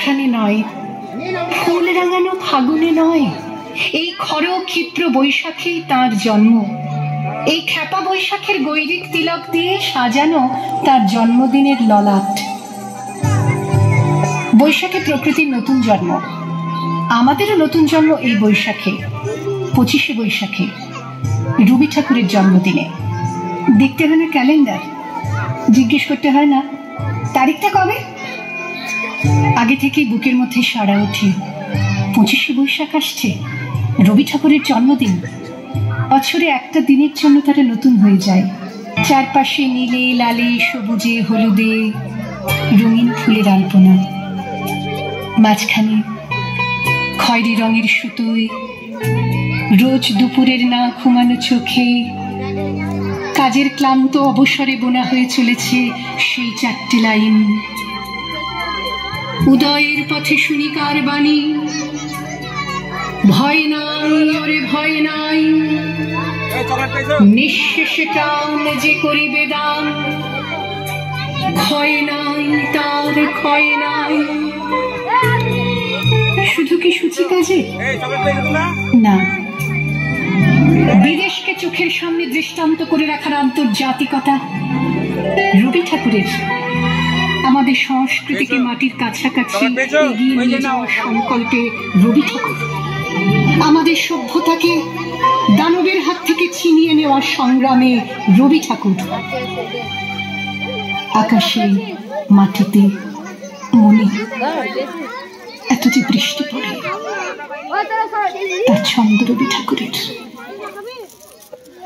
আষাঢ়ে নয়, ফুল রাঙানো ফাগুনে নয়, এই খর ক্ষিপ্র বৈশাখেই তার জন্ম। এই খ্যাপা বৈশাখের গৈরিক তিলক দিয়ে সাজানো তার জন্মদিনের ললাট। বৈশাখে প্রকৃতির নতুন জন্ম, আমাদেরও নতুন জন্ম এই বৈশাখে, 25শে বৈশাখে, রবি ঠাকুরের জন্মদিনে। দেখতে হয় না ক্যালেন্ডার, জিজ্ঞেস করতে হয় না তারিখটা কবে, আগে থেকেই বুকের মধ্যে সাড়া ওঠে 25শে বৈশাখ আসছে, রবি ঠাকুরের জন্মদিন। বছরে একটা দিনের জন্য তারা নতুন হয়ে যায়। চারপাশে নীলে লালে সবুজে হলুদে রঙিন ফুলের আলপনা, মাঝখানে খয়েরি রঙের সুতোয় রোজ দুপুরের না ঘুমানো চোখে কাজের ক্লান্ত অবসরে বোনা হয়ে চলেছে সেই 4টে লাইন। উদয়ের পথে শুনি কার বাণী, ভয় নাই ওরে ভয় নাই, নিঃশেষে প্রাণ যে করিবে দান, ক্ষয় নাই তার ক্ষয় নাই। শুধু কি সূচি কাজে না, বিদেশকে চোখের সামনে দৃষ্টান্ত করে রাখার আন্তর্জাতিকতা রবি ঠাকুরের। আমাদের সংস্কৃতিকে মাটির কাছাকাছি এগিয়ে নিয়ে যাওয়ার সংকল্পে রবি ঠাকুর, আমাদের সভ্যতাকে দানবের হাত থেকে ছিনিয়ে নেওয়ার সংগ্রামে রবি ঠাকুর। আকাশে মাটিতে মনে এত যে বৃষ্টি পড়ে তার ছন্দ রবি ঠাকুরের,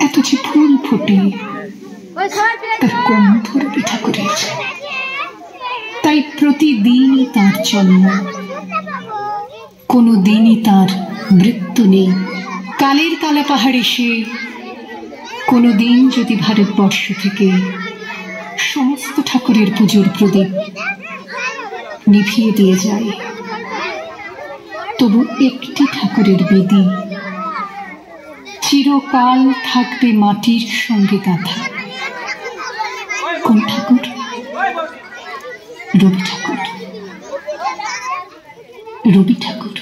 এত যে ফুল ফোটে তার গন্ধ রবি ঠাকুরের। তাই প্রতিদিনই তার জন্ম, কোনো দিনই তার মৃত্যু নেই। কালের কালা পাহাড়ে সে কোনো দিন যদি ভারতবর্ষ থেকে সমস্ত ঠাকুরের পুজোর প্রদীপ নিভিয়ে দিয়ে যায়, তবু একটি ঠাকুরের বেদি চিরকাল থাকবে মাটির সঙ্গে গাঁথা। কোন ঠাকুর? রবি ঠাকুর। রবি ঠাকুর।